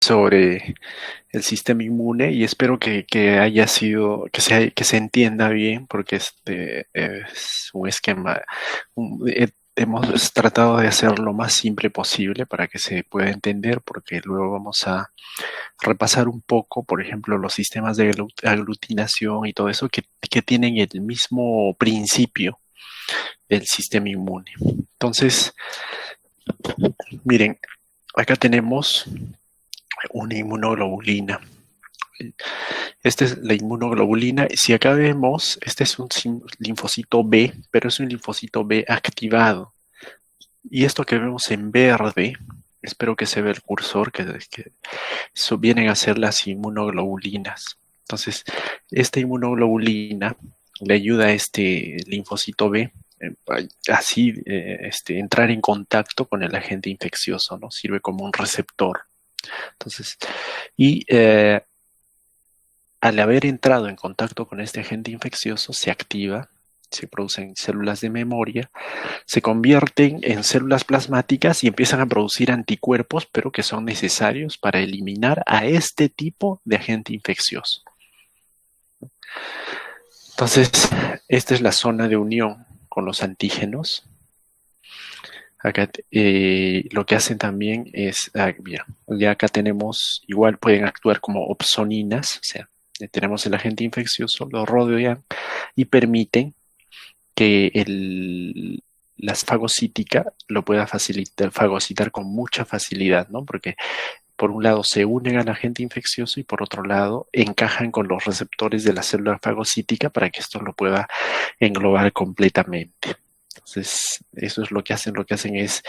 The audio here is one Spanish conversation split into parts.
sobre el sistema inmune y espero que haya sido, que se entienda bien, porque este es un esquema, hemos tratado de hacer lo más simple posible para que se pueda entender, porque luego vamos a repasar un poco, por ejemplo, los sistemas de aglutinación y todo eso que tienen el mismo principio del sistema inmune. Entonces, miren, acá tenemos una inmunoglobulina. Esta es la inmunoglobulina. Si acá vemos, este es un linfocito B, pero es un linfocito B activado. Y esto que vemos en verde, espero que se vea el cursor, que vienen a ser las inmunoglobulinas. Entonces, esta inmunoglobulina le ayuda a este linfocito B así entrar en contacto con el agente infeccioso, ¿no? Sirve como un receptor. Entonces, y al haber entrado en contacto con este agente infeccioso, se activa, se producen células de memoria, se convierten en células plasmáticas y empiezan a producir anticuerpos, pero que son necesarios para eliminar a este tipo de agente infeccioso. Entonces, esta es la zona de unión con los antígenos. Acá lo que hacen también es, bien, ya acá tenemos, igual pueden actuar como opsoninas, o sea, tenemos el agente infeccioso, lo rodean y permiten que la fagocítica lo pueda fagocitar con mucha facilidad, ¿no? Porque por un lado se unen al agente infeccioso y por otro lado encajan con los receptores de la célula fagocítica para que esto lo pueda englobar completamente. Entonces, eso es lo que hacen. Lo que hacen es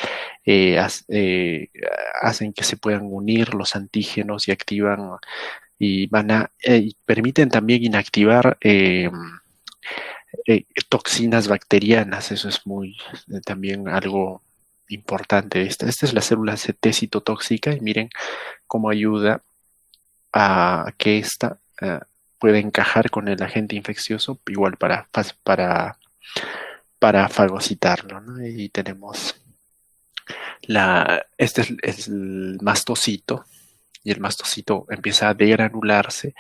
hacen que se puedan unir los antígenos y activan y permiten también inactivar toxinas bacterianas. Eso es muy también algo importante. Esta es la célula CT citotóxica y miren cómo ayuda a que ésta pueda encajar con el agente infeccioso, igual para fagocitarlo, ¿no? Y tenemos este es el mastocito, y el mastocito empieza a degranularse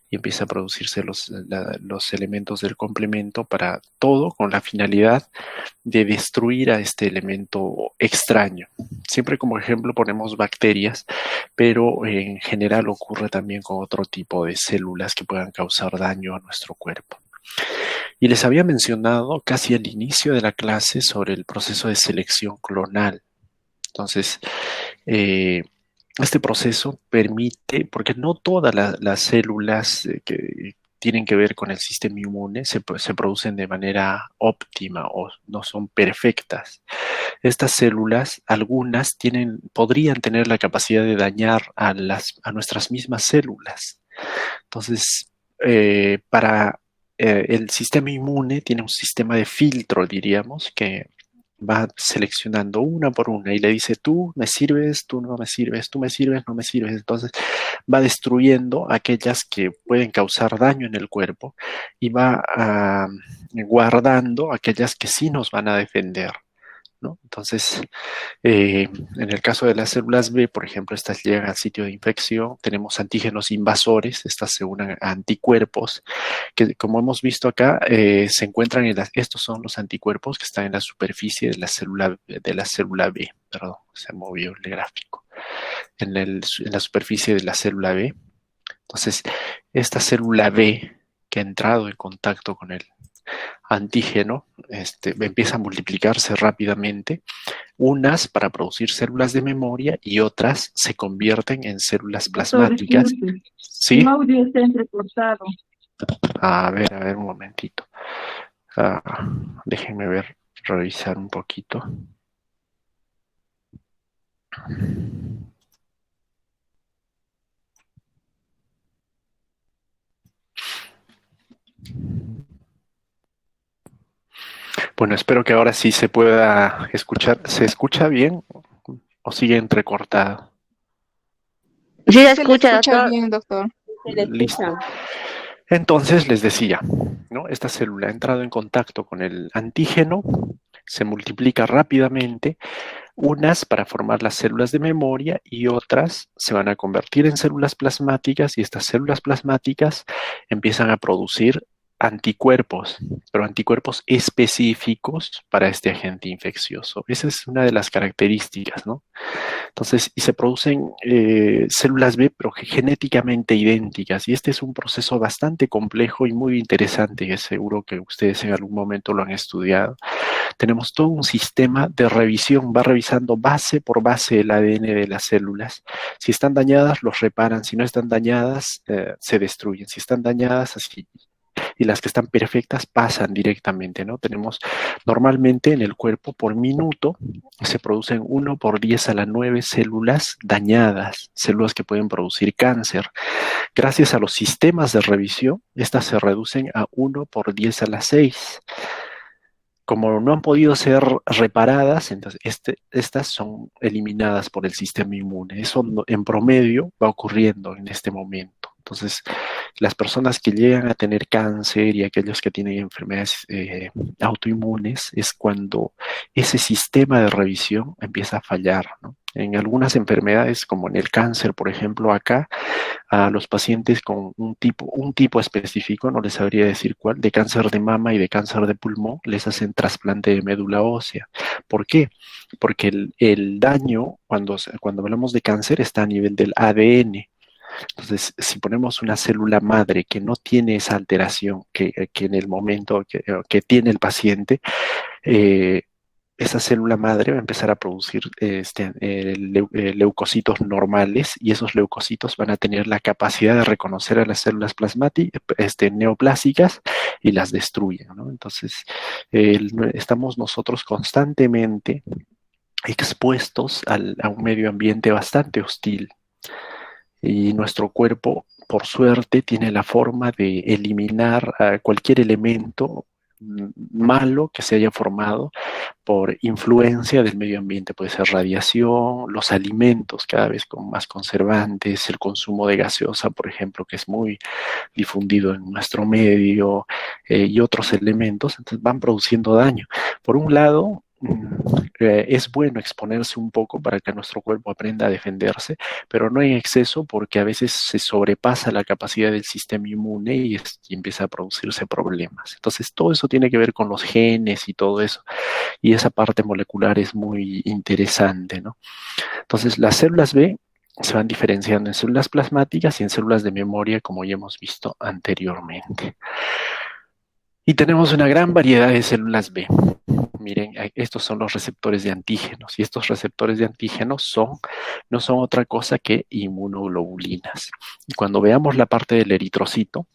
y empieza a producirse los elementos del complemento para todo con la finalidad de destruir a este elemento extraño. Siempre como ejemplo ponemos bacterias, pero en general ocurre también con otro tipo de células que puedan causar daño a nuestro cuerpo. Y les había mencionado casi al inicio de la clase sobre el proceso de selección clonal. Entonces, este proceso permite, porque no todas las células que tienen que ver con el sistema inmune se producen de manera óptima o no son perfectas. Estas células, algunas podrían tener la capacidad de dañar a nuestras mismas células. Entonces, el sistema inmune tiene un sistema de filtro, diríamos, que va seleccionando una por una y le dice, tú me sirves, tú no me sirves, tú me sirves, no me sirves. Entonces va destruyendo aquellas que pueden causar daño en el cuerpo y va guardando aquellas que sí nos van a defender, ¿no? Entonces, en el caso de las células B, por ejemplo, estas llegan al sitio de infección, tenemos antígenos invasores, estas se unen a anticuerpos, que como hemos visto acá, se encuentran estos son los anticuerpos que están en la superficie de la célula B, perdón, se movió el gráfico, en la superficie de la célula B. Entonces, esta célula B que ha entrado en contacto con el antígeno, empieza a multiplicarse rápidamente, unas para producir células de memoria y otras se convierten en células plasmáticas. ¿Sí? El audio está entrecortado. A ver un momentito. Déjenme revisar un poquito. Bueno, espero que ahora sí se pueda escuchar. ¿Se escucha bien o sigue entrecortado? Sí, se escucha, doctor. Bien, doctor. Listo. Entonces les decía, ¿no? Esta célula ha entrado en contacto con el antígeno, se multiplica rápidamente, Unas para formar las células de memoria y otras se van a convertir en células plasmáticas y estas células plasmáticas empiezan a producir anticuerpos, pero anticuerpos específicos para este agente infeccioso. Esa es una de las características, ¿no? Entonces, y se producen células B, pero genéticamente idénticas. Y este es un proceso bastante complejo y muy interesante, que seguro que ustedes en algún momento lo han estudiado. Tenemos todo un sistema de revisión, va revisando base por base el ADN de las células. Si están dañadas, los reparan. Si no están dañadas, se destruyen. Si están dañadas, así. Y las que están perfectas pasan directamente, ¿no? Tenemos normalmente en el cuerpo por minuto se producen 1 por 10 a la 9 células dañadas, células que pueden producir cáncer. Gracias a los sistemas de revisión, estas se reducen a 1 por 10 a la 6. Como no han podido ser reparadas, entonces estas son eliminadas por el sistema inmune. Eso en promedio va ocurriendo en este momento. Entonces, las personas que llegan a tener cáncer y aquellos que tienen enfermedades autoinmunes es cuando ese sistema de revisión empieza a fallar, ¿no? En algunas enfermedades, como en el cáncer, por ejemplo, acá, a los pacientes con un tipo específico, no les sabría decir cuál, de cáncer de mama y de cáncer de pulmón, les hacen trasplante de médula ósea. ¿Por qué? Porque el daño, cuando hablamos de cáncer, está a nivel del ADN. Entonces, si ponemos una célula madre que no tiene esa alteración que en el momento que tiene el paciente, esa célula madre va a empezar a producir leucocitos normales y esos leucocitos van a tener la capacidad de reconocer a las células neoplásicas y las destruyen, ¿no? Entonces, estamos nosotros constantemente expuestos a un medio ambiente bastante hostil. Y nuestro cuerpo, por suerte, tiene la forma de eliminar cualquier elemento malo que se haya formado por influencia del medio ambiente. Puede ser radiación, los alimentos cada vez con más conservantes, el consumo de gaseosa, por ejemplo, que es muy difundido en nuestro medio, y otros elementos, entonces van produciendo daño. Por un lado, es bueno exponerse un poco para que nuestro cuerpo aprenda a defenderse, pero no en exceso porque a veces se sobrepasa la capacidad del sistema inmune y empieza a producirse problemas. Entonces todo eso tiene que ver con los genes y todo eso, y esa parte molecular es muy interesante, ¿no? Entonces las células B se van diferenciando en células plasmáticas y en células de memoria, como ya hemos visto anteriormente. Y tenemos una gran variedad de células B. Miren, estos son los receptores de antígenos y estos receptores de antígenos no son otra cosa que inmunoglobulinas. Y cuando veamos la parte del eritrocito,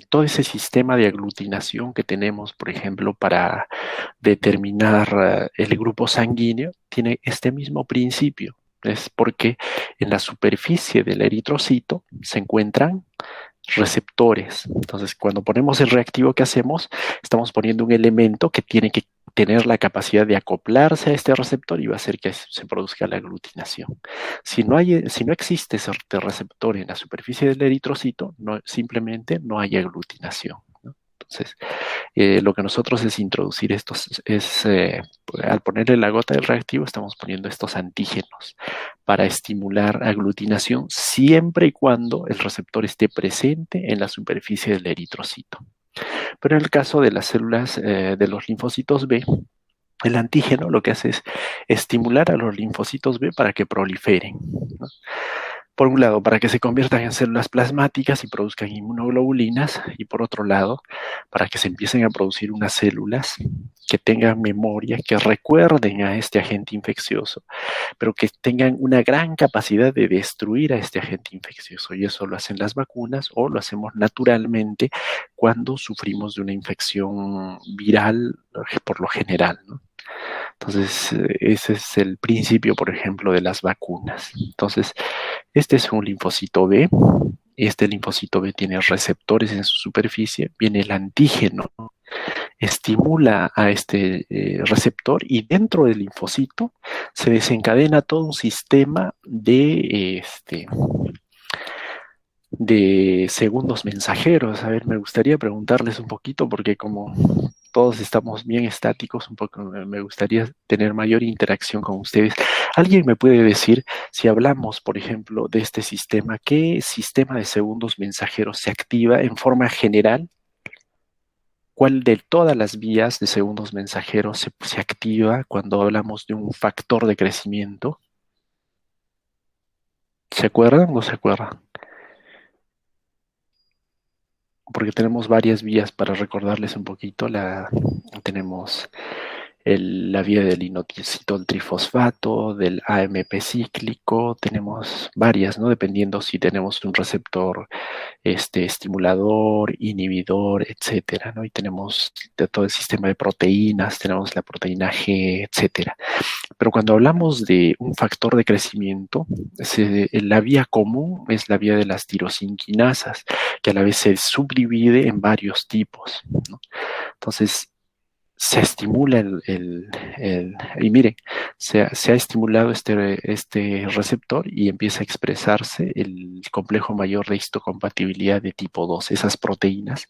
todo ese sistema de aglutinación que tenemos, por ejemplo, para determinar el grupo sanguíneo, tiene este mismo principio. Es porque en la superficie del eritrocito se encuentran receptores. Entonces, cuando ponemos el reactivo que hacemos, estamos poniendo un elemento que tiene que tener la capacidad de acoplarse a este receptor y va a hacer que se produzca la aglutinación. Si no existe ese receptor en la superficie del eritrocito, simplemente no hay aglutinación, ¿no? Entonces, lo que nosotros es introducir al ponerle la gota del reactivo, estamos poniendo estos antígenos para estimular aglutinación siempre y cuando el receptor esté presente en la superficie del eritrocito. Pero en el caso de las células de los linfocitos B, el antígeno lo que hace es estimular a los linfocitos B para que proliferen, ¿no? Por un lado, para que se conviertan en células plasmáticas y produzcan inmunoglobulinas, y por otro lado, para que se empiecen a producir unas células que tengan memoria, que recuerden a este agente infeccioso, pero que tengan una gran capacidad de destruir a este agente infeccioso. Y eso lo hacen las vacunas o lo hacemos naturalmente cuando sufrimos de una infección viral, por lo general, ¿no? Entonces, ese es el principio, por ejemplo, de las vacunas. Entonces, este es un linfocito B. Este linfocito B tiene receptores en su superficie. Viene el antígeno, estimula a este receptor y dentro del linfocito se desencadena todo un sistema de segundos mensajeros. A ver, me gustaría preguntarles un poquito porque como todos estamos bien estáticos, un poco me gustaría tener mayor interacción con ustedes. ¿Alguien me puede decir, si hablamos, por ejemplo, de este sistema, qué sistema de segundos mensajeros se activa en forma general? ¿Cuál de todas las vías de segundos mensajeros se activa cuando hablamos de un factor de crecimiento? ¿Se acuerdan o no se acuerdan? Porque tenemos varias vías para recordarles un poquito. Tenemos la vía del inositol trifosfato, del AMP cíclico, tenemos varias, ¿no? Dependiendo si tenemos un receptor estimulador, inhibidor, etcétera, ¿no? Y tenemos todo el sistema de proteínas, tenemos la proteína G, etcétera. Pero cuando hablamos de un factor de crecimiento, la vía común es la vía de las tirosinquinasas, que a la vez se subdivide en varios tipos, ¿no? Entonces, se estimula y miren, se ha estimulado este receptor y empieza a expresarse el complejo mayor de histocompatibilidad de tipo 2. Esas proteínas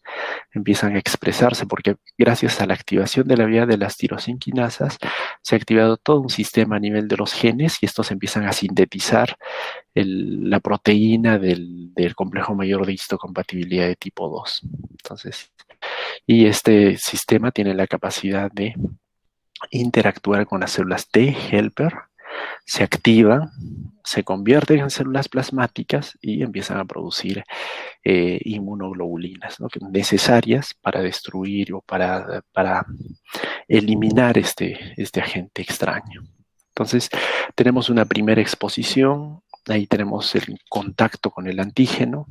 empiezan a expresarse porque gracias a la activación de la vía de las tirosinquinasas se ha activado todo un sistema a nivel de los genes y estos empiezan a sintetizar la proteína del complejo mayor de histocompatibilidad de tipo 2. Entonces, y este sistema tiene la capacidad de interactuar con las células T helper, se activan, se convierten en células plasmáticas y empiezan a producir inmunoglobulinas, ¿no? Necesarias para destruir o para eliminar este agente extraño. Entonces, tenemos una primera exposición, ahí tenemos el contacto con el antígeno.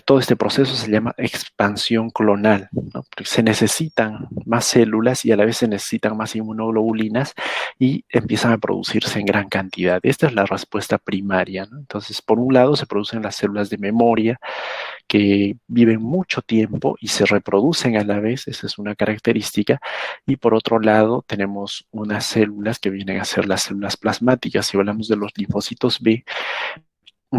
Todo este proceso se llama expansión clonal, ¿no? Porque se necesitan más células y a la vez se necesitan más inmunoglobulinas y empiezan a producirse en gran cantidad. Esta es la respuesta primaria, ¿no? Entonces, por un lado se producen las células de memoria que viven mucho tiempo y se reproducen a la vez, esa es una característica, y por otro lado tenemos unas células que vienen a ser las células plasmáticas. Si hablamos de los linfocitos B,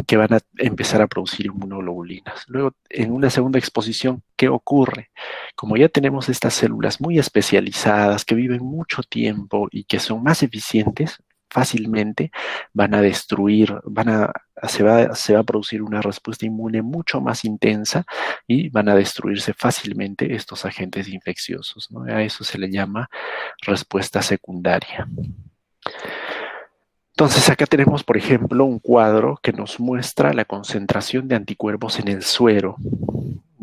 que van a empezar a producir inmunoglobulinas. Luego, en una segunda exposición, ¿qué ocurre? Como ya tenemos estas células muy especializadas, que viven mucho tiempo y que son más eficientes, fácilmente van a destruir, se va a producir una respuesta inmune mucho más intensa y van a destruirse fácilmente estos agentes infecciosos, ¿no? A eso se le llama respuesta secundaria. Entonces acá tenemos, por ejemplo, un cuadro que nos muestra la concentración de anticuerpos en el suero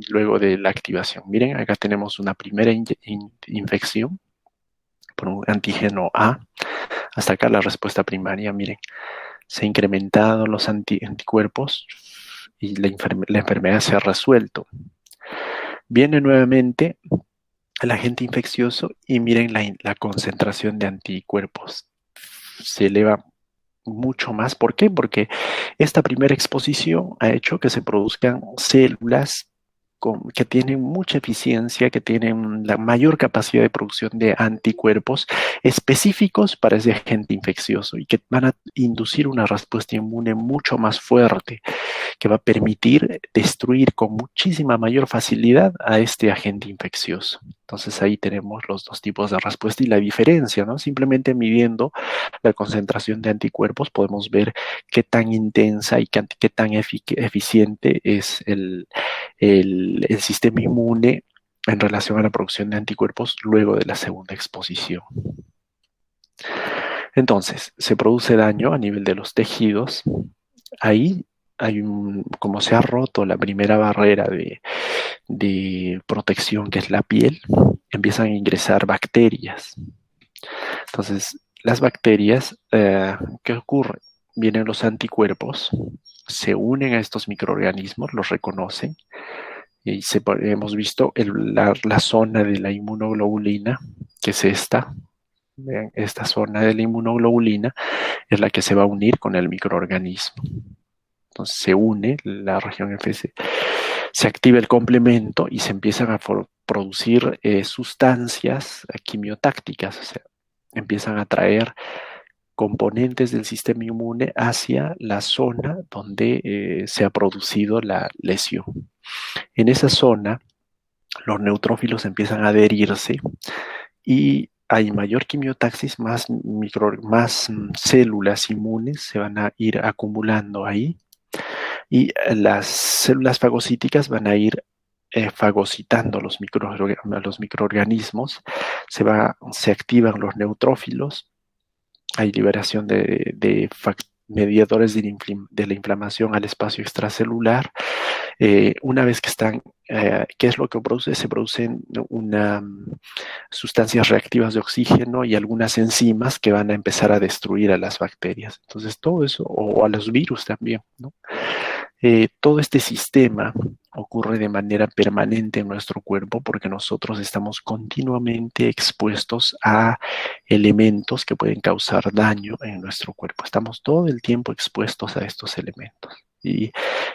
luego de la activación. Miren, acá tenemos una primera infección por un antígeno A. Hasta acá la respuesta primaria, miren, se han incrementado los anticuerpos y la enfermedad se ha resuelto. Viene nuevamente el agente infeccioso y miren la concentración de anticuerpos. Se eleva mucho más. ¿Por qué? Porque esta primera exposición ha hecho que se produzcan células que tienen mucha eficiencia, que tienen la mayor capacidad de producción de anticuerpos específicos para ese agente infeccioso y que van a inducir una respuesta inmune mucho más fuerte, que va a permitir destruir con muchísima mayor facilidad a este agente infeccioso. Entonces ahí tenemos los dos tipos de respuesta y la diferencia, ¿no? Simplemente midiendo la concentración de anticuerpos podemos ver qué tan intensa y qué tan eficiente es el sistema inmune en relación a la producción de anticuerpos luego de la segunda exposición. Entonces, se produce daño a nivel de los tejidos. Ahí como se ha roto la primera barrera de protección, que es la piel, empiezan a ingresar bacterias. Entonces, las bacterias, ¿qué ocurre? Vienen los anticuerpos, se unen a estos microorganismos, los reconocen, y hemos visto la zona de la inmunoglobulina, que es esta. Vean, esta zona de la inmunoglobulina es la que se va a unir con el microorganismo. Entonces se une la región FC, se activa el complemento y se empiezan a producir sustancias quimiotácticas, o sea, empiezan a traer componentes del sistema inmune hacia la zona donde se ha producido la lesión. En esa zona los neutrófilos empiezan a adherirse y hay mayor quimiotaxis, más células inmunes se van a ir acumulando ahí y las células fagocíticas van a ir fagocitando los microorganismos, se activan los neutrófilos, hay liberación de mediadores de la inflamación al espacio extracelular. Una vez que están, ¿qué es lo que produce? Se producen sustancias reactivas de oxígeno y algunas enzimas que van a empezar a destruir a las bacterias. Entonces, todo eso, o a los virus también, ¿no? Todo este sistema ocurre de manera permanente en nuestro cuerpo porque nosotros estamos continuamente expuestos a elementos que pueden causar daño en nuestro cuerpo. Estamos todo el tiempo expuestos a estos elementos. Y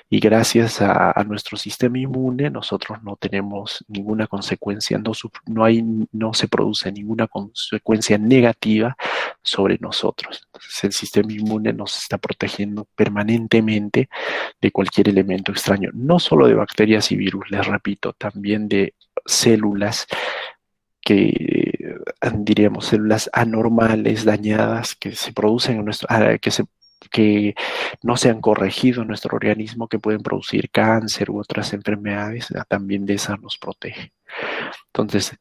gracias a nuestro sistema inmune, nosotros no tenemos ninguna consecuencia, no se produce ninguna consecuencia negativa sobre nosotros. Entonces, el sistema inmune nos está protegiendo permanentemente de cualquier elemento extraño, no solo de bacterias y virus, les repito, también de células diríamos, células anormales, dañadas, que se producen en que no se han corregido en nuestro organismo, que pueden producir cáncer u otras enfermedades, también de esas nos protege. Entonces,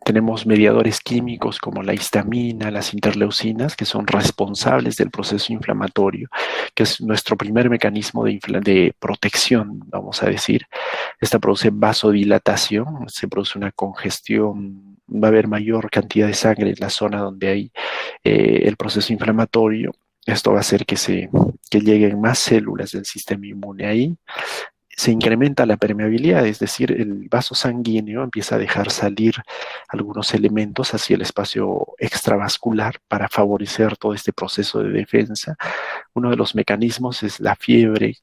tenemos mediadores químicos como la histamina, las interleucinas, que son responsables del proceso inflamatorio, que es nuestro primer mecanismo de protección, vamos a decir. Esta produce vasodilatación, se produce una congestión, va a haber mayor cantidad de sangre en la zona donde hay el proceso inflamatorio. Esto va a hacer que lleguen más células del sistema inmune ahí. Se incrementa la permeabilidad, es decir, el vaso sanguíneo empieza a dejar salir algunos elementos hacia el espacio extravascular para favorecer todo este proceso de defensa. Uno de los mecanismos es la fiebre,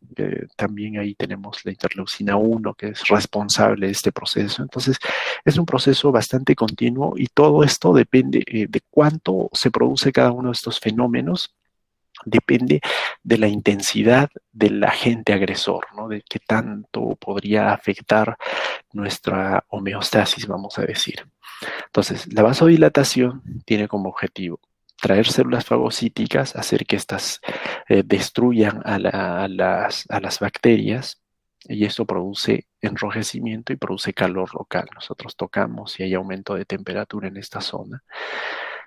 también ahí tenemos la interleucina 1 que es responsable de este proceso. Entonces, es un proceso bastante continuo y todo esto depende de cuánto se produce cada uno de estos fenómenos. Depende de la intensidad del agente agresor, ¿no? De qué tanto podría afectar nuestra homeostasis, vamos a decir. Entonces, la vasodilatación tiene como objetivo traer células fagocíticas, hacer que éstas destruyan a las bacterias, y esto produce enrojecimiento y produce calor local. Nosotros tocamos y hay aumento de temperatura en esta zona.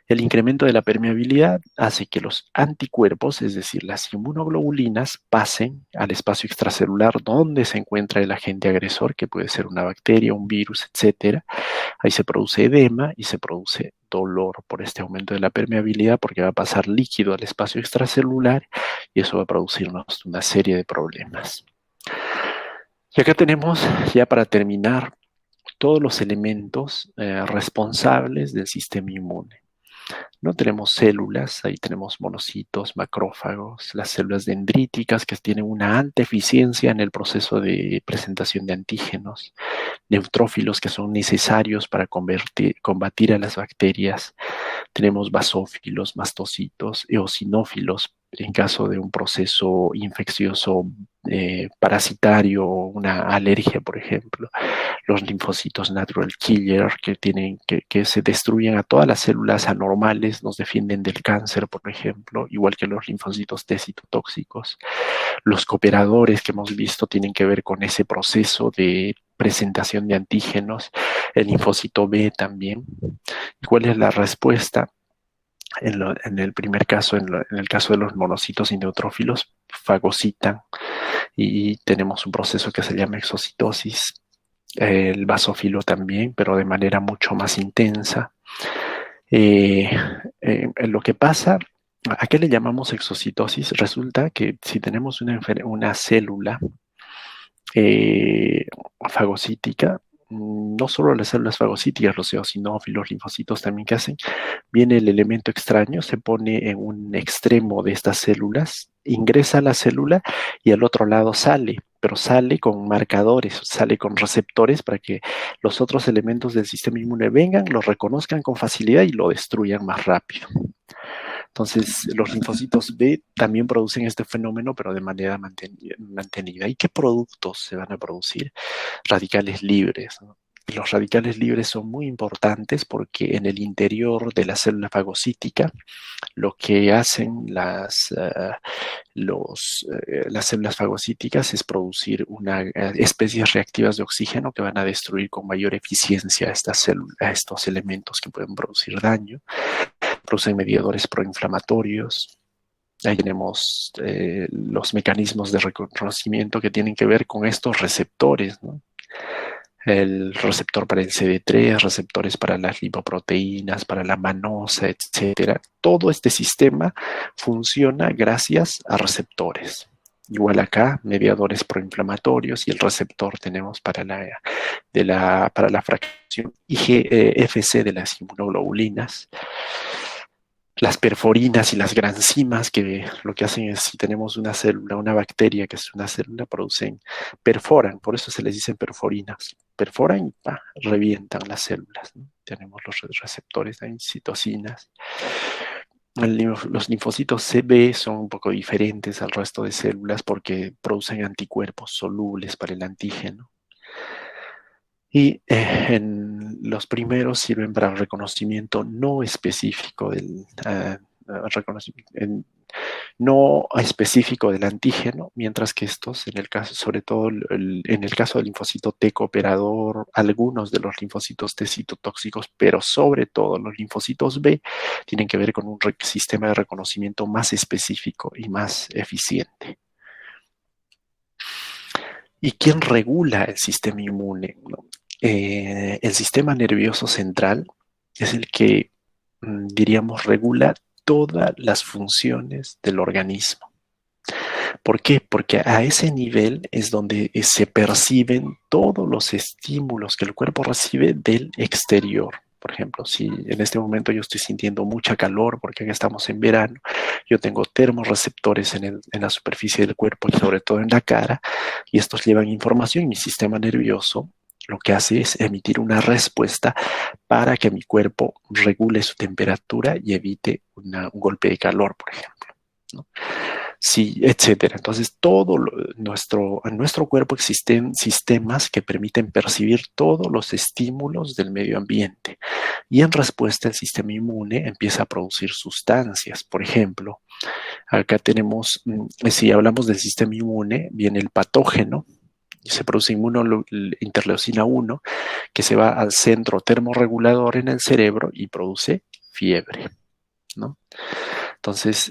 El incremento de la permeabilidad hace que los anticuerpos, es decir, las inmunoglobulinas, pasen al espacio extracelular donde se encuentra el agente agresor, que puede ser una bacteria, un virus, etc. Ahí se produce edema y se produce dolor por este aumento de la permeabilidad, porque va a pasar líquido al espacio extracelular y eso va a producirnos una serie de problemas. Y acá tenemos, ya para terminar, todos los elementos responsables del sistema inmune. No tenemos células, ahí tenemos monocitos, macrófagos, las células dendríticas que tienen una alta eficiencia en el proceso de presentación de antígenos, neutrófilos que son necesarios para combatir a las bacterias, tenemos basófilos, mastocitos, eosinófilos en caso de un proceso infeccioso parasitario o una alergia, por ejemplo, los linfocitos natural killer que se destruyen a todas las células anormales, nos defienden del cáncer, por ejemplo, igual que los linfocitos T citotóxicos. Los cooperadores que hemos visto tienen que ver con ese proceso de presentación de antígenos, el linfocito B también. ¿Y cuál es la respuesta? En el primer caso, en el caso de los monocitos y neutrófilos, fagocitan y tenemos un proceso que se llama exocitosis. El basófilo también, pero de manera mucho más intensa. Lo que pasa, ¿a qué le llamamos exocitosis? Resulta que si tenemos una célula fagocítica, no solo las células fagocíticas, los eosinófilos, linfocitos también que hacen, viene el elemento extraño, se pone en un extremo de estas células, ingresa a la célula y al otro lado sale, pero sale con marcadores, sale con receptores para que los otros elementos del sistema inmune vengan, lo reconozcan con facilidad y lo destruyan más rápido. Entonces, los linfocitos B también producen este fenómeno, pero de manera mantenida. ¿Y qué productos se van a producir? Radicales libres, ¿no? Los radicales libres son muy importantes porque en el interior de la célula fagocítica lo que hacen las células fagocíticas es producir especies reactivas de oxígeno que van a destruir con mayor eficiencia a estos elementos que pueden producir daño. Producen mediadores proinflamatorios. Ahí tenemos los mecanismos de reconocimiento que tienen que ver con estos receptores, ¿no? El receptor para el CD3, receptores para las lipoproteínas, para la manosa, etcétera. Todo este sistema funciona gracias a receptores. Igual acá, mediadores proinflamatorios y el receptor tenemos para la fracción IGFC de las inmunoglobulinas. Las perforinas y las granzimas, que lo que hacen es, si tenemos una célula, una bacteria que es una célula, perforan, por eso se les dicen perforinas. Perforan y revientan las células, ¿no? Tenemos los receptores de citocinas. Los linfocitos CB son un poco diferentes al resto de células porque producen anticuerpos solubles para el antígeno. Y los primeros sirven para el reconocimiento no específico no específico del antígeno, mientras que estos, en el caso, sobre todo en el caso del linfocito T cooperador, algunos de los linfocitos T citotóxicos, pero sobre todo los linfocitos B, tienen que ver con un sistema de reconocimiento más específico y más eficiente. ¿Y quién regula el sistema inmune? El sistema nervioso central es el que, diríamos, regula todas las funciones del organismo. ¿Por qué? Porque a ese nivel es donde se perciben todos los estímulos que el cuerpo recibe del exterior. Por ejemplo, si en este momento yo estoy sintiendo mucha calor porque estamos en verano, yo tengo termorreceptores en la superficie del cuerpo y sobre todo en la cara, y estos llevan información y mi sistema nervioso lo que hace es emitir una respuesta para que mi cuerpo regule su temperatura y evite un golpe de calor, por ejemplo, ¿no? Sí, etcétera. Entonces, en nuestro cuerpo existen sistemas que permiten percibir todos los estímulos del medio ambiente y en respuesta el sistema inmune empieza a producir sustancias. Por ejemplo, acá tenemos, si hablamos del sistema inmune, viene el patógeno y se produce interleucina 1 que se va al centro termorregulador en el cerebro y produce fiebre, ¿no? Entonces,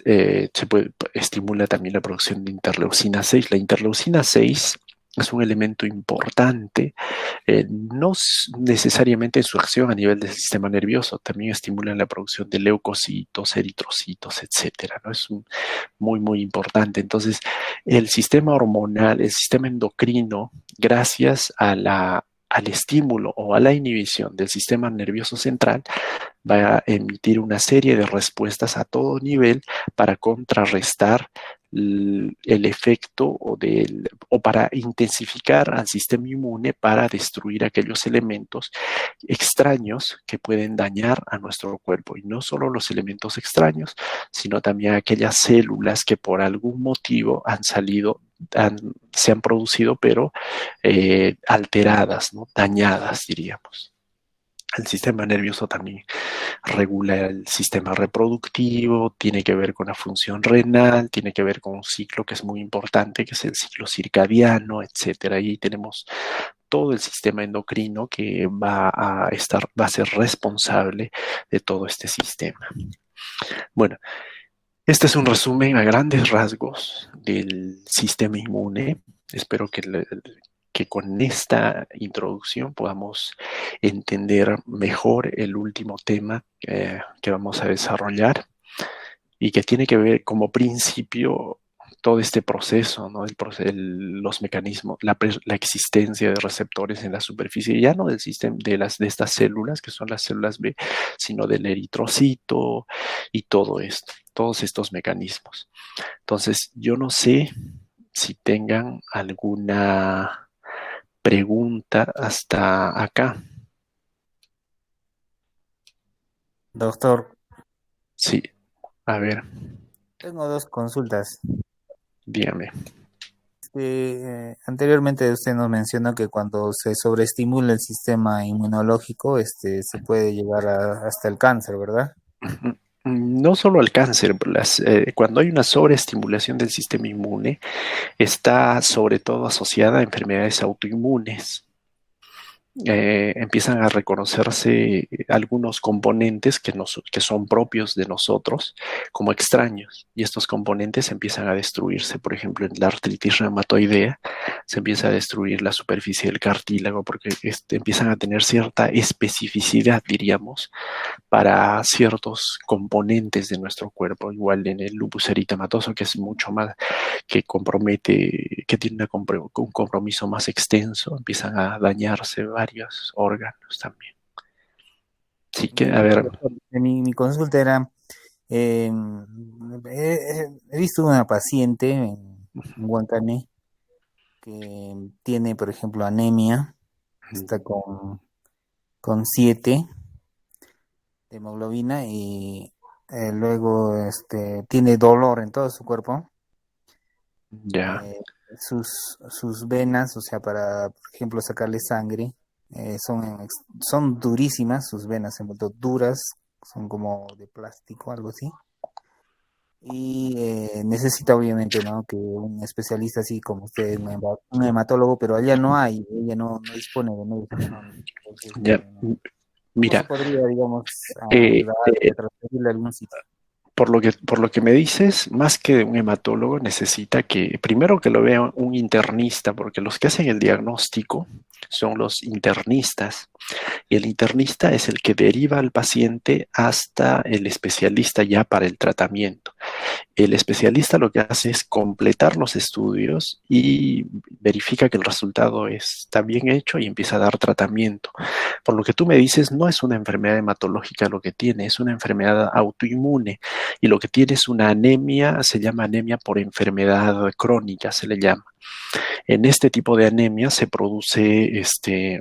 estimula también la producción de interleucina 6. La interleucina 6 es un elemento importante, no necesariamente en su acción a nivel del sistema nervioso, también estimula la producción de leucocitos, eritrocitos, etcétera, ¿no? Es muy, muy importante. Entonces, el sistema hormonal, el sistema endocrino, gracias al estímulo o a la inhibición del sistema nervioso central, va a emitir una serie de respuestas a todo nivel para contrarrestar el efecto o para intensificar al sistema inmune para destruir aquellos elementos extraños que pueden dañar a nuestro cuerpo. Y no solo los elementos extraños, sino también aquellas células que por algún motivo se han producido, pero alteradas, ¿no? Dañadas, diríamos. El sistema nervioso también regula el sistema reproductivo, tiene que ver con la función renal, tiene que ver con un ciclo que es muy importante, que es el ciclo circadiano, etcétera. Y tenemos todo el sistema endocrino que va a ser responsable de todo este sistema. Bueno, este es un resumen a grandes rasgos del sistema inmune. Espero que con esta introducción podamos entender mejor el último tema que vamos a desarrollar y que tiene que ver como principio todo este proceso, ¿no? Los mecanismos, la existencia de receptores en la superficie, ya no del sistema de estas células, que son las células B, sino del eritrocito y todo esto, todos estos mecanismos. Entonces, yo no sé si tengan alguna pregunta hasta acá. Doctor, Sí. A ver, Tengo dos consultas. dígame. Anteriormente usted nos mencionó que cuando se sobreestimula el sistema inmunológico, se puede llegar hasta el cáncer, ¿verdad? No solo al cáncer, cuando hay una sobreestimulación del sistema inmune, está sobre todo asociada a enfermedades autoinmunes. Empiezan a reconocerse algunos componentes que son propios de nosotros como extraños y estos componentes empiezan a destruirse. Por ejemplo, en la artritis reumatoidea se empieza a destruir la superficie del cartílago porque empiezan a tener cierta especificidad, diríamos, para ciertos componentes de nuestro cuerpo, igual en el lupus eritematoso, que es mucho más, que compromete, que tiene un compromiso más extenso, empiezan a dañarse varios órganos también. Sí que, a ver. Doctor, mi consulta era, eh, he visto una paciente en Huancané que tiene, por ejemplo, anemia, está con 7 de hemoglobina y luego tiene dolor en todo su cuerpo. Ya. Sus venas, o sea, para, por ejemplo, sacarle sangre, son durísimas, sus venas se han vuelto duras, son como de plástico, algo así. Y necesita obviamente, ¿no? Que un especialista así como usted, un hematólogo, pero allá no hay, ella no dispone de medios económicos. Entonces, Ya. ¿cómo se Mira, podría, digamos, eh, ayudar a transferirle a algún sitio? por lo que me dices, más que un hematólogo, necesita que primero que lo vea un internista, porque los que hacen el diagnóstico son los internistas. Y el internista es el que deriva al paciente hasta el especialista ya para el tratamiento. El especialista lo que hace es completar los estudios y verifica que el resultado está bien hecho y empieza a dar tratamiento. Por lo que tú me dices, no es una enfermedad hematológica lo que tiene, es una enfermedad autoinmune y lo que tiene es una anemia, se llama anemia por enfermedad crónica, se le llama. En este tipo de anemia se produce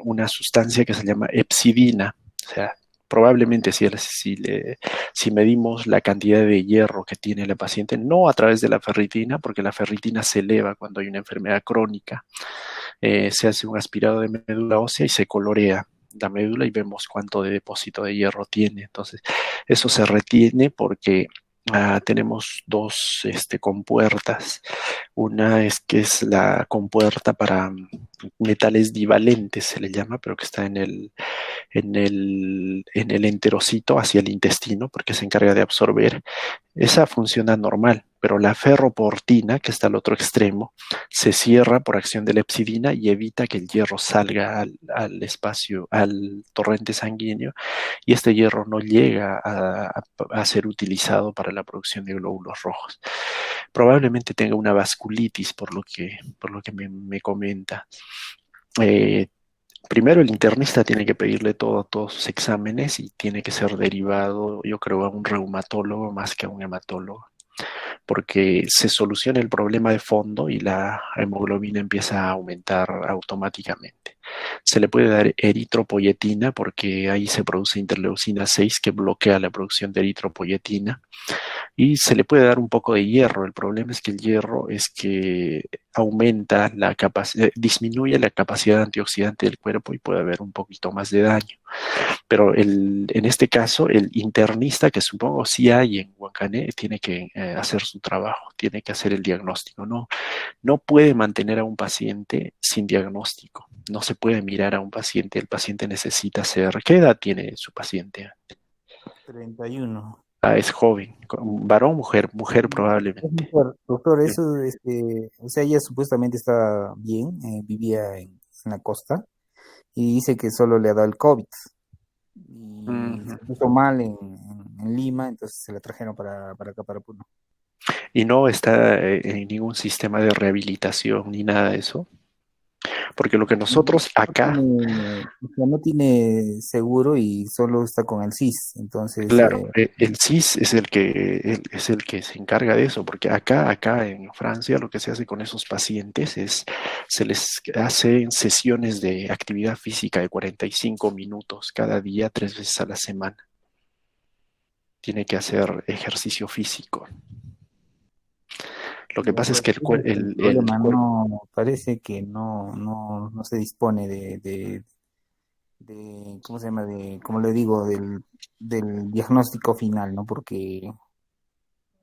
una sustancia que se llama hepcidina, o sea, probablemente si medimos la cantidad de hierro que tiene la paciente, no a través de la ferritina, porque la ferritina se eleva cuando hay una enfermedad crónica, se hace un aspirado de médula ósea y se colorea la médula y vemos cuánto de depósito de hierro tiene. Entonces, eso se retiene porque tenemos dos compuertas. Una es que es la compuerta para metales divalentes, se le llama, pero que está en el enterocito hacia el intestino, porque se encarga de absorber. Esa funciona normal, pero la ferroportina, que está al otro extremo, se cierra por acción de la hepcidina y evita que el hierro salga al espacio, al torrente sanguíneo, y este hierro no llega a ser utilizado para la producción de glóbulos rojos. Probablemente tenga una vasculitis, por lo que me comenta. Eh, Primero el internista tiene que pedirle todos sus exámenes y tiene que ser derivado, yo creo, a un reumatólogo más que a un hematólogo, porque se soluciona el problema de fondo y la hemoglobina empieza a aumentar automáticamente. Se le puede dar eritropoyetina porque ahí se produce interleucina 6 que bloquea la producción de eritropoyetina y se le puede dar un poco de hierro. El problema es que el hierro es que aumenta la capacidad, disminuye la capacidad antioxidante del cuerpo y puede haber un poquito más de daño. Pero en este caso, el internista, que supongo sí hay en Huancané, tiene que hacer su trabajo, tiene que hacer el diagnóstico. No puede mantener a un paciente sin diagnóstico. No se puede mirar a un paciente. El paciente necesita ser. ¿Qué edad tiene su paciente? 31. Es joven, varón, mujer probablemente. Doctor, eso, o sea, ella supuestamente estaba bien, vivía en la costa y dice que solo le ha dado el COVID y se puso mal en Lima, entonces se la trajeron para acá, para Puno. Y no está en ningún sistema de rehabilitación ni nada de eso. Porque lo que nosotros acá, O sea, no tiene seguro y solo está con el CIS, entonces claro, el CIS es el que se encarga de eso, porque acá en Francia lo que se hace con esos pacientes es, se les hacen sesiones de actividad física de 45 minutos cada día, 3 veces a la semana. tiene que hacer ejercicio físico. Lo que Ya, pasa es pues que el problema no parece que no se dispone ¿cómo se llama? Como le digo, del diagnóstico final, ¿no? Porque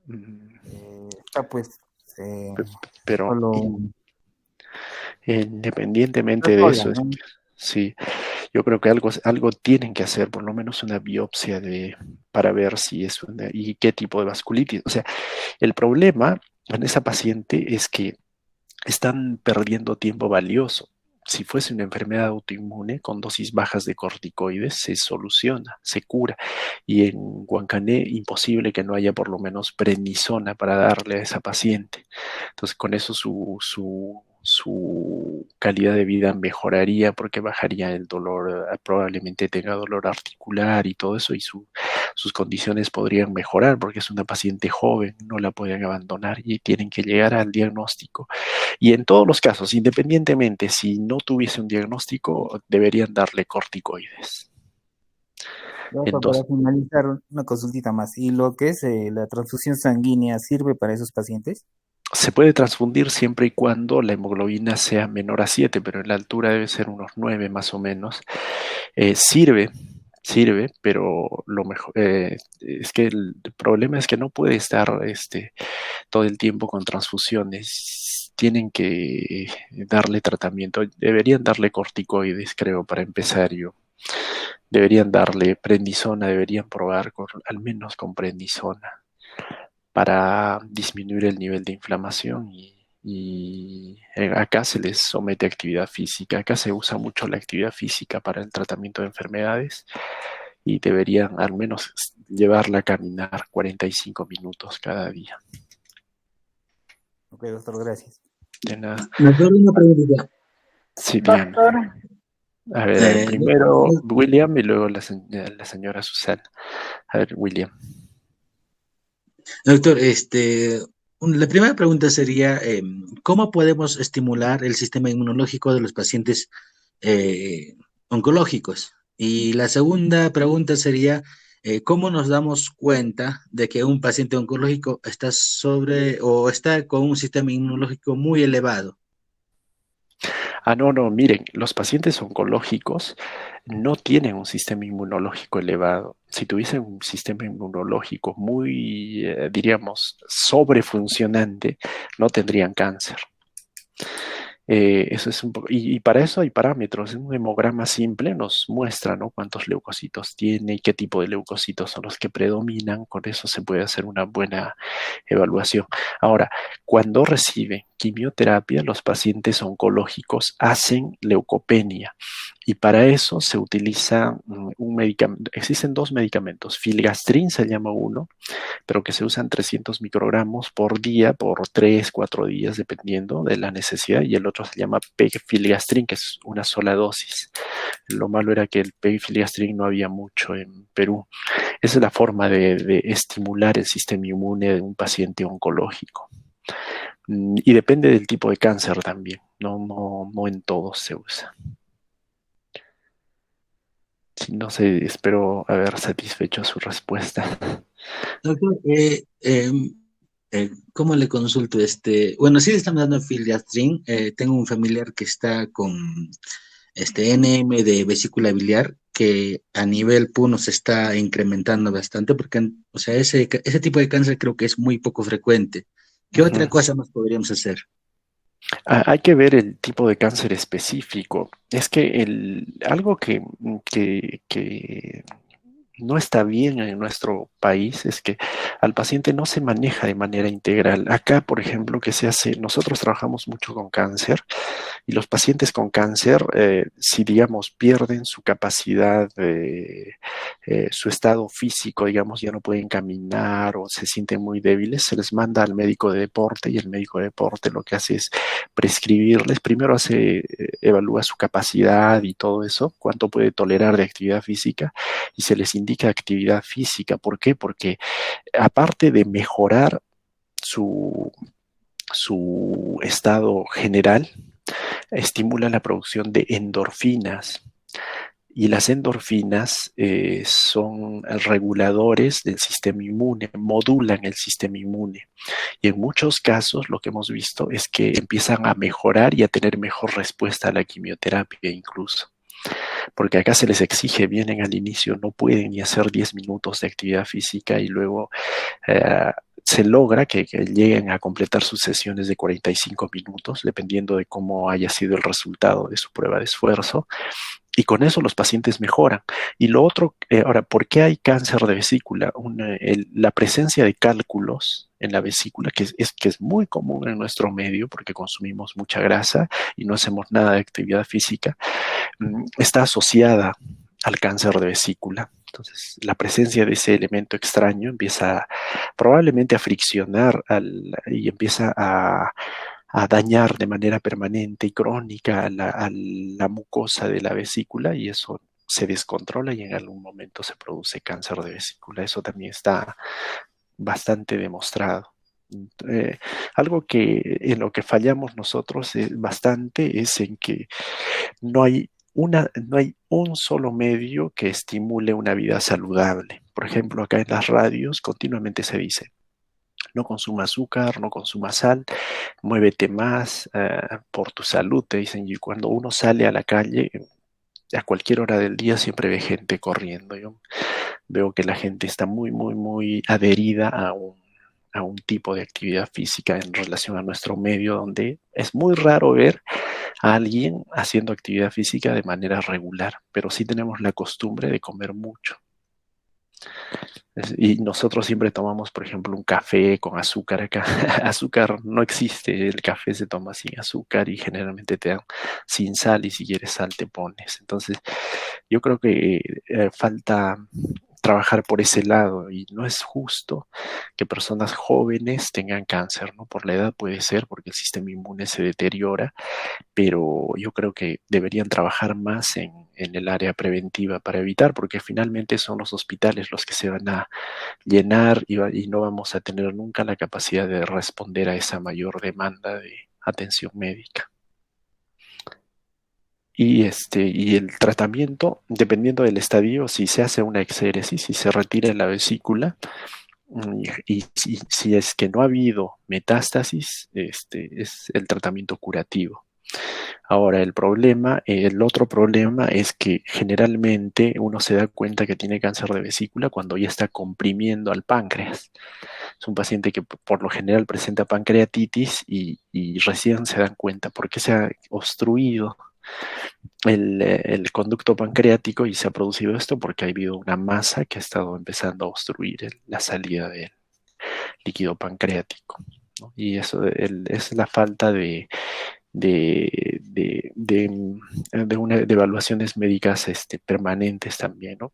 está pues eh, pero solo está independientemente de sola, eso, ¿no? sí, yo creo que algo tienen que hacer, por lo menos una biopsia para ver si es y qué tipo de vasculitis. O sea, el problema en esa paciente es que están perdiendo tiempo valioso. Si fuese una enfermedad autoinmune con dosis bajas de corticoides, se soluciona, se cura. Y en Huancané, imposible que no haya por lo menos prednisona para darle a esa paciente. Entonces, con eso su calidad de vida mejoraría porque bajaría el dolor, probablemente tenga dolor articular y todo eso, y sus condiciones podrían mejorar porque es una paciente joven, no la pueden abandonar y tienen que llegar al diagnóstico. Y en todos los casos, independientemente si no tuviese un diagnóstico, deberían darle corticoides. Ya, En para dos, finalizar, una consultita más. ¿Y lo que es la transfusión sanguínea sirve para esos pacientes? se puede transfundir siempre y cuando la hemoglobina sea menor a 7, pero en la altura debe ser unos 9 más o menos. Sirve, sirve, pero lo mejor es que el problema es que no puede estar todo el tiempo con transfusiones. Tienen que darle tratamiento. Deberían darle corticoides, creo, para empezar yo. Deberían darle prednisona, deberían probar al menos con prednisona para disminuir el nivel de inflamación y acá se les somete a actividad física. Acá se usa mucho la actividad física para el tratamiento de enfermedades y deberían al menos llevarla a caminar 45 minutos cada día. Ok, doctor, gracias. De nada. Doctor, una pregunta. Sí, dígame. Doctor, A ver, primero William y luego la señora Susana. A ver, William. Doctor, la primera pregunta sería, ¿cómo podemos estimular el sistema inmunológico de los pacientes oncológicos? Y la segunda pregunta sería, ¿cómo nos damos cuenta de que un paciente oncológico está o está con un sistema inmunológico muy elevado? No, miren, los pacientes oncológicos no tienen un sistema inmunológico elevado. Si tuviesen un sistema inmunológico muy, diríamos, sobrefuncionante, no tendrían cáncer. Eso es un poco, y para eso hay parámetros. Un hemograma simple nos muestra, ¿no?, cuántos leucocitos tiene y qué tipo de leucocitos son los que predominan. Con eso se puede hacer una buena evaluación. Ahora, cuando reciben quimioterapia, los pacientes oncológicos hacen leucopenia y para eso se utiliza un medicamento. Existen dos medicamentos. Filgastrin se llama uno, pero que se usan 300 microgramos por día por 3, 4 días, dependiendo de la necesidad, y el otro se llama pegfilgrastim, que es una sola dosis. Lo malo era que el pegfilgrastim no había mucho en Perú. Esa es la forma de estimular el sistema inmune de un paciente oncológico. Y depende del tipo de cáncer también, no en todos se usa. No sé, espero haber satisfecho su respuesta. Doctor, ¿cómo le consulto? Bueno, sí le estamos dando filgrastim. Tengo un familiar que está con NM de vesícula biliar, que a nivel PUNO se está incrementando bastante, porque, o sea, ese tipo de cáncer creo que es muy poco frecuente. ¿Qué otra cosa más podríamos hacer? Hay que ver el tipo de cáncer específico. Es que algo que no está bien en nuestro país es que al paciente no se maneja de manera integral. Acá, por ejemplo, que se hace, nosotros trabajamos mucho con cáncer y los pacientes con cáncer, si digamos pierden su capacidad, su estado físico, digamos, ya no pueden caminar o se sienten muy débiles, se les manda al médico de deporte y el médico de deporte lo que hace es prescribirles, primero evalúa su capacidad y todo eso, cuánto puede tolerar de actividad física y se les indica actividad física. ¿Por qué? Porque aparte de mejorar su estado general, estimula la producción de endorfinas Y las endorfinas son reguladores del sistema inmune, modulan el sistema inmune. Y en muchos casos lo que hemos visto es que empiezan a mejorar y a tener mejor respuesta a la quimioterapia incluso. Porque acá se les exige, vienen al inicio, no pueden ni hacer 10 minutos de actividad física y luego se logra que lleguen a completar sus sesiones de 45 minutos, dependiendo de cómo haya sido el resultado de su prueba de esfuerzo. Y con eso los pacientes mejoran. Y lo otro, ahora, ¿por qué hay cáncer de vesícula? La presencia de cálculos en la vesícula, que es muy común en nuestro medio, porque consumimos mucha grasa y no hacemos nada de actividad física, está asociada al cáncer de vesícula. Entonces, la presencia de ese elemento extraño empieza probablemente a friccionar y empieza a dañar de manera permanente y crónica a la mucosa de la vesícula, y eso se descontrola y en algún momento se produce cáncer de vesícula. Eso también está bastante demostrado. Algo en lo que fallamos nosotros bastante es en que no hay un solo medio que estimule una vida saludable. Por ejemplo, acá en las radios continuamente se dice: no consuma azúcar, no consuma sal, muévete más por tu salud, te dicen. Y cuando uno sale a la calle, a cualquier hora del día siempre ve gente corriendo. Yo veo que la gente está muy, muy, muy adherida a un tipo de actividad física en relación a nuestro medio, donde es muy raro ver a alguien haciendo actividad física de manera regular, pero sí tenemos la costumbre de comer mucho. Y nosotros siempre tomamos, por ejemplo, un café con azúcar acá. Azúcar no existe, el café se toma sin azúcar y generalmente te dan sin sal, y si quieres sal te pones. Entonces, yo creo que falta trabajar por ese lado, y no es justo que personas jóvenes tengan cáncer, ¿no? Por la edad puede ser, porque el sistema inmune se deteriora, pero yo creo que deberían trabajar más en el área preventiva para evitar, porque finalmente son los hospitales los que se van a llenar y no vamos a tener nunca la capacidad de responder a esa mayor demanda de atención médica. Y el tratamiento, dependiendo del estadio, si se hace una exéresis, si se retira la vesícula, y si es que no ha habido metástasis, es el tratamiento curativo. Ahora, el otro problema es que generalmente uno se da cuenta que tiene cáncer de vesícula cuando ya está comprimiendo al páncreas. Es un paciente que por lo general presenta pancreatitis y recién se dan cuenta porque se ha obstruido el conducto pancreático, y se ha producido esto porque ha habido una masa que ha estado empezando a obstruir la salida del líquido pancreático, ¿no? Y eso es la falta de evaluaciones médicas permanentes también, ¿no?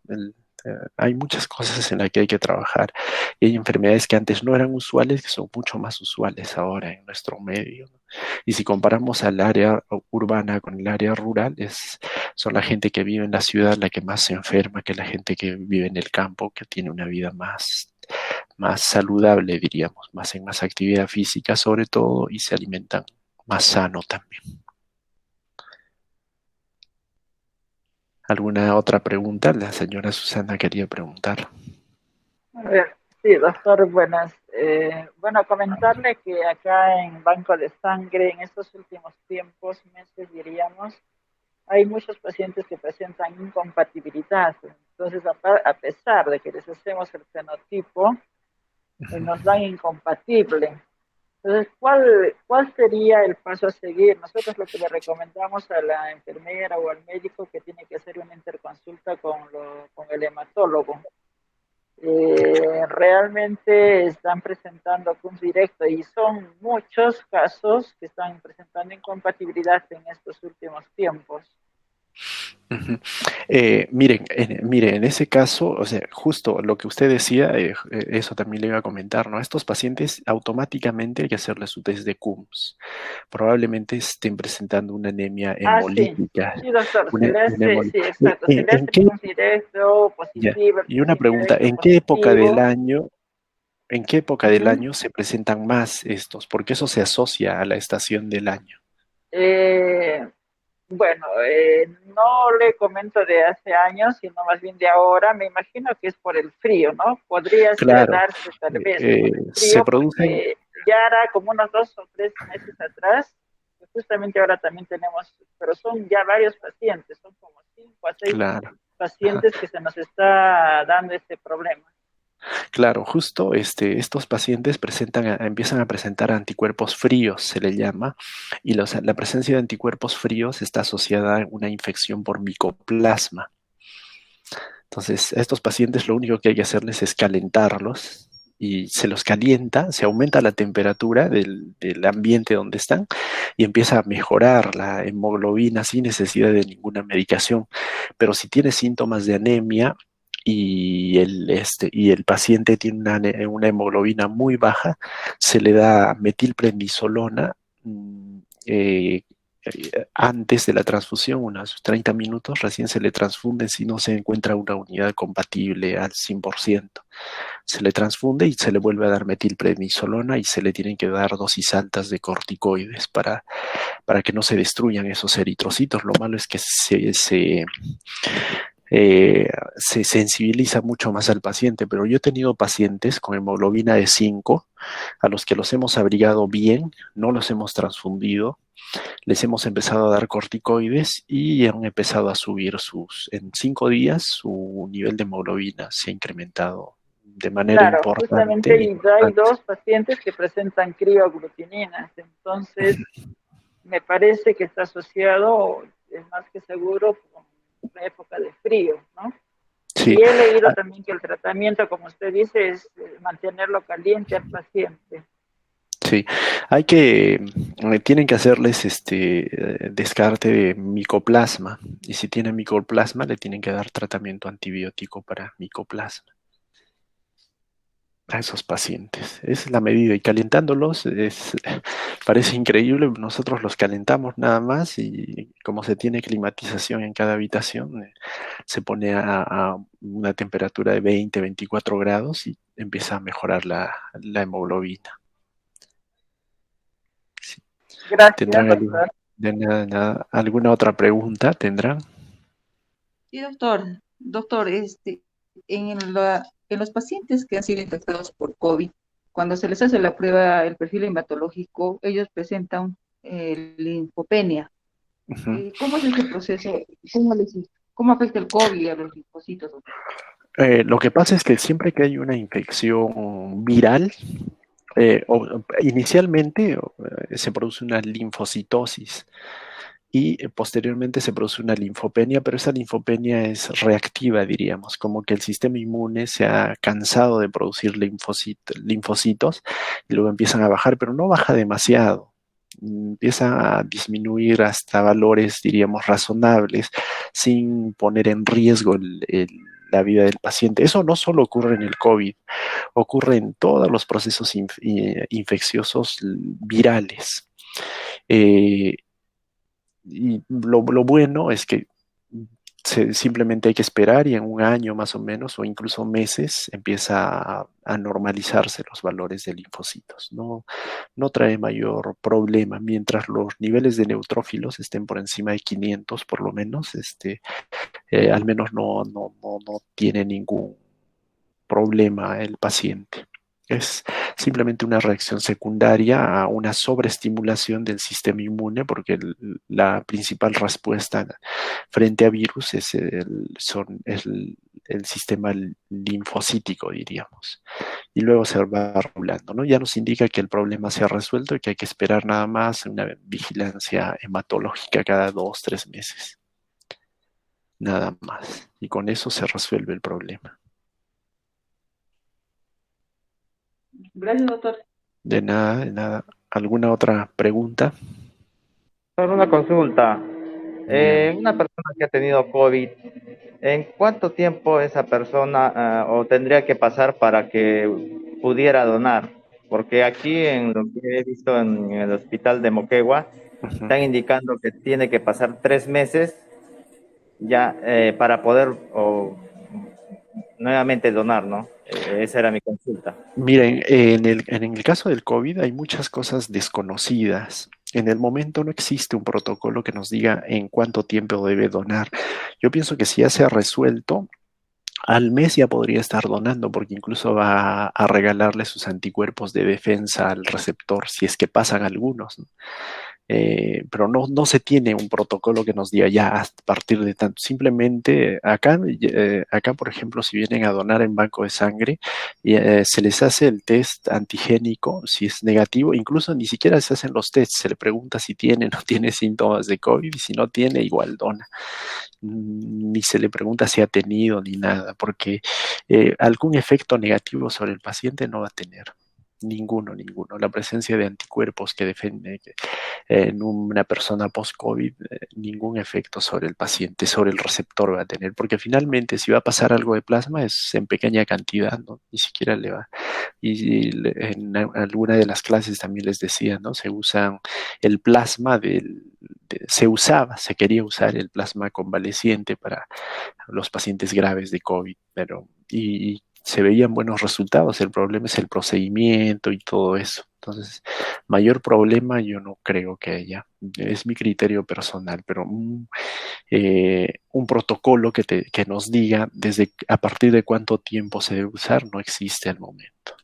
Hay muchas cosas en las que hay que trabajar, y hay enfermedades que antes no eran usuales que son mucho más usuales ahora en nuestro medio, ¿no? Y si comparamos al área urbana con el área rural, son la gente que vive en la ciudad la que más se enferma que la gente que vive en el campo, que tiene una vida más saludable, diríamos, más actividad física sobre todo, y se alimentan más sano también. ¿Alguna otra pregunta? La señora Susana quería preguntar. A ver, sí, doctor, buenas. Bueno, comentarle que acá en Banco de Sangre, en estos últimos tiempos, meses diríamos, hay muchos pacientes que presentan incompatibilidad. Entonces, a pesar de que les hacemos el fenotipo, nos dan incompatible. Entonces, ¿cuál sería el paso a seguir? Nosotros lo que le recomendamos a la enfermera o al médico que tiene que hacer una interconsulta con el hematólogo. Realmente están presentando CUMS directo y son muchos casos que están presentando incompatibilidad en estos últimos tiempos. Miren, en ese caso, o sea, justo lo que usted decía, eso también le iba a comentar, ¿no? A estos pacientes automáticamente hay que hacerles su test de CUMS. Probablemente estén presentando una anemia hemolítica. Sí, doctor, se le hace, sí, exacto, se le hace CUMS directo, positivo. Y una pregunta, ¿en qué época del año se presentan más estos? Porque eso se asocia a la estación del año. Bueno, no le comento de hace años, sino más bien de ahora. Me imagino que es por el frío, ¿no? Podría ser Claro, darse tal vez por el se frío, producen, porque ya era como unos 2 o 3 meses atrás, que justamente ahora también tenemos, pero son ya varios pacientes, son como 5 a 6 claro. Ajá. pacientes que se nos está dando este problema. Claro, justo estos pacientes empiezan a presentar anticuerpos fríos, se le llama, y la presencia de anticuerpos fríos está asociada a una infección por micoplasma. Entonces, a estos pacientes lo único que hay que hacerles es calentarlos y se los calienta, se aumenta la temperatura del ambiente donde están y empieza a mejorar la hemoglobina sin necesidad de ninguna medicación. Pero si tiene síntomas de anemia y el paciente tiene una hemoglobina muy baja, se le da metilprednisolona antes de la transfusión, unos 30 minutos, recién se le transfunde si no se encuentra una unidad compatible al 100%. Se le transfunde y se le vuelve a dar metilprednisolona y se le tienen que dar dosis altas de corticoides para que no se destruyan esos eritrocitos. Lo malo es que se sensibiliza mucho más al paciente, pero yo he tenido pacientes con hemoglobina de 5 a los que los hemos abrigado bien, no los hemos transfundido, les hemos empezado a dar corticoides y han empezado a subir en 5 días su nivel de hemoglobina se ha incrementado de manera Claro, importante. justamente hay 2 pacientes que presentan crioglutininas, entonces me parece que está asociado, es más que seguro, con la época de frío, ¿no? Sí, Y he leído también que el tratamiento, como usted dice, es mantenerlo caliente al paciente. sí. Tienen que hacerles descarte de micoplasma y si tienen micoplasma le tienen que dar tratamiento antibiótico para micoplasma a esos pacientes. Esa es la medida y calentándolos parece increíble, nosotros los calentamos nada más y como se tiene climatización en cada habitación, se pone a una temperatura de 20, 24 grados y empieza a mejorar la hemoglobina. Sí. Gracias, ¿Tendrán doctor. alguna otra pregunta? ¿Tendrán? Sí, doctor. Doctor, en los pacientes que han sido infectados por COVID, cuando se les hace la prueba, el perfil hematológico, ellos presentan linfopenia. Ujú. ¿Cómo es ese proceso? ¿Cómo afecta el COVID a los linfocitos, doctor? Lo que pasa es que siempre que hay una infección viral, inicialmente se produce una linfocitosis y posteriormente se produce una linfopenia, pero esa linfopenia es reactiva, diríamos, como que el sistema inmune se ha cansado de producir linfocitos y luego empiezan a bajar, pero no baja demasiado. Empieza a disminuir hasta valores, diríamos, razonables, sin poner en riesgo la vida del paciente. Eso no solo ocurre en el COVID, ocurre en todos los procesos infecciosos virales. Eh, y lo bueno es que simplemente hay que esperar y en un año más o menos o incluso meses empieza a normalizarse los valores de linfocitos. No trae mayor problema mientras los niveles de neutrófilos estén por encima de 500 por lo menos, al menos no tiene ningún problema el paciente. Es simplemente una reacción secundaria a una sobreestimulación del sistema inmune, porque la principal respuesta frente a virus es el sistema linfocítico, diríamos. Y luego se va regulando, ¿no? Ya nos indica que el problema se ha resuelto y que hay que esperar nada más una vigilancia hematológica cada 2, 3 meses. Nada más. Y con eso se resuelve el problema. Gracias, doctor. De nada, de nada. ¿Alguna otra pregunta? Solo una consulta. Dígame. Una persona que ha tenido COVID, ¿en cuánto tiempo esa persona o tendría que pasar para que pudiera donar? Porque aquí en lo que he visto en el hospital de Moquegua, Ujú. están indicando que tiene que pasar 3 meses ya para poder nuevamente donar, ¿no? Esa era mi consulta. Miren, en el caso del COVID hay muchas cosas desconocidas. En el momento no existe un protocolo que nos diga en cuánto tiempo debe donar. Yo pienso que si ya se ha resuelto, al mes ya podría estar donando, porque incluso va a regalarle sus anticuerpos de defensa al receptor, si es que pasan algunos, ¿no? Pero no se tiene un protocolo que nos diga ya a partir de tanto. Simplemente acá, por ejemplo, si vienen a donar en banco de sangre, se les hace el test antigénico, si es negativo, incluso ni siquiera se hacen los tests, se le pregunta si tiene o no tiene síntomas de COVID, y si no tiene, igual dona. Ni se le pregunta si ha tenido ni nada, porque algún efecto negativo sobre el paciente no va a tener. Ninguno. La presencia de anticuerpos que defiende en una persona post-COVID, ningún efecto sobre el paciente, sobre el receptor va a tener, porque finalmente si va a pasar algo de plasma es en pequeña cantidad, ¿no? Ni siquiera le va. Y en alguna de las clases también les decía, ¿no? Se usa el plasma se quería usar el plasma convaleciente para los pacientes graves de COVID, pero y se veían buenos resultados. El problema es el procedimiento y todo eso. Entonces, mayor problema yo no creo que haya. Es mi criterio personal, pero un protocolo que nos diga a partir de cuánto tiempo se debe usar no existe al momento.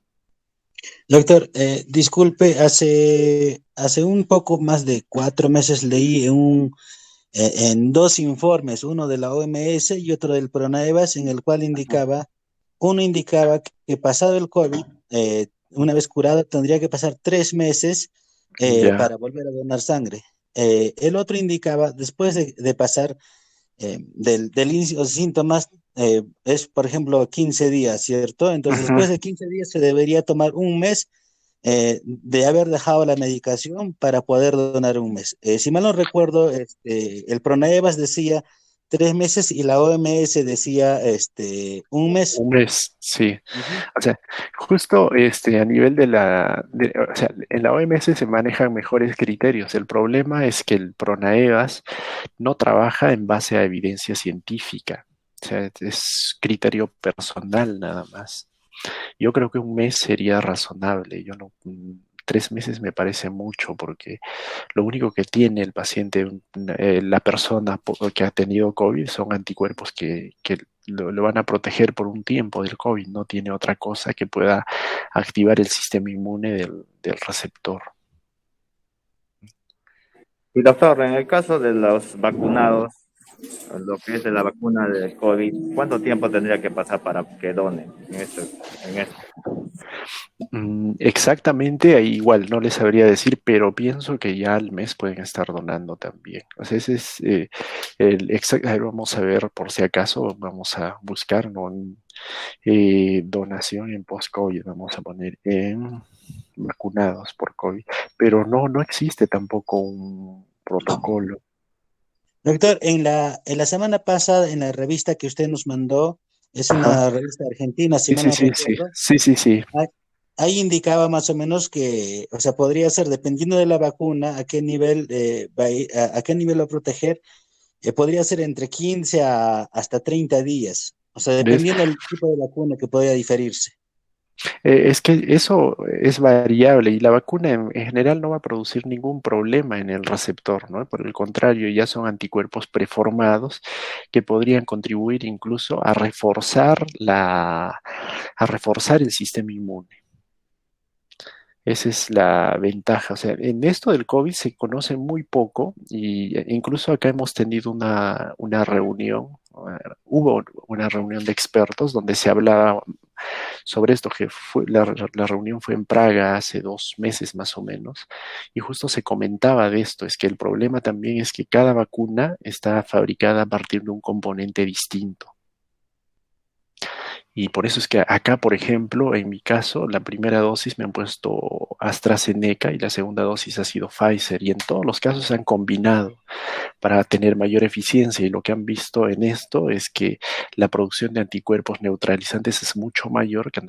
Doctor, disculpe, hace un poco más de 4 meses leí en dos informes, uno de la OMS y otro del Pronaevas, en el cual uno indicaba que pasado el COVID, una vez curado, tendría que pasar 3 meses Ya. para volver a donar sangre. El otro indicaba, después de pasar del inicio de síntomas, es, por ejemplo, 15 días, ¿cierto? Entonces, Ujú. después de 15 días se debería tomar un mes de haber dejado la medicación para poder donar un mes. Si mal no recuerdo, el Pronaevas decía 3 meses y la OMS decía un mes. Un mes, sí. Ujú. O sea, justo a nivel o sea, en la OMS se manejan mejores criterios. El problema es que el Pronaevas no trabaja en base a evidencia científica. O sea, es criterio personal nada más. Yo creo que un mes sería razonable. 3 meses me parece mucho, porque lo único que tiene el paciente, la persona que ha tenido COVID, son anticuerpos que lo van a proteger por un tiempo del COVID. No tiene otra cosa que pueda activar el sistema inmune del receptor. Y doctor, en el caso de los vacunados, lo que es de la vacuna del COVID, ¿cuánto tiempo tendría que pasar para que donen en esto? Exactamente, ahí igual no les sabría decir, pero pienso que ya al mes pueden estar donando también. O sea, ese es a ver, vamos a ver por si acaso, vamos a buscar, ¿no? Donación en post-COVID, vamos a poner en vacunados por COVID, pero no existe tampoco un protocolo. Doctor, en la semana pasada, en la revista que usted nos mandó, es Ajá. una revista argentina, si Sí, mal sí, no sí, sí, recuerdo, sí. ahí indicaba más o menos que, o sea, podría ser, dependiendo de la vacuna, a qué nivel a qué nivel va a proteger, podría ser entre 15 hasta 30 días, o sea, ¿Ves? dependiendo del tipo de vacuna que podría diferirse. Es que eso es variable, y la vacuna en general no va a producir ningún problema en el receptor, ¿no? Por el contrario, ya son anticuerpos preformados que podrían contribuir incluso a reforzar el sistema inmune. Esa es la ventaja. O sea, en esto del COVID se conoce muy poco, y incluso acá hemos tenido una reunión, hubo una reunión de expertos donde se hablaba sobre esto, que la reunión fue en Praga hace 2 meses más o menos, y justo se comentaba de esto. Es que el problema también es que cada vacuna está fabricada a partir de un componente distinto. Y por eso es que acá, por ejemplo, en mi caso, la primera dosis me han puesto AstraZeneca y la segunda dosis ha sido Pfizer. Y en todos los casos se han combinado para tener mayor eficiencia. Y lo que han visto en esto es que la producción de anticuerpos neutralizantes es mucho mayor que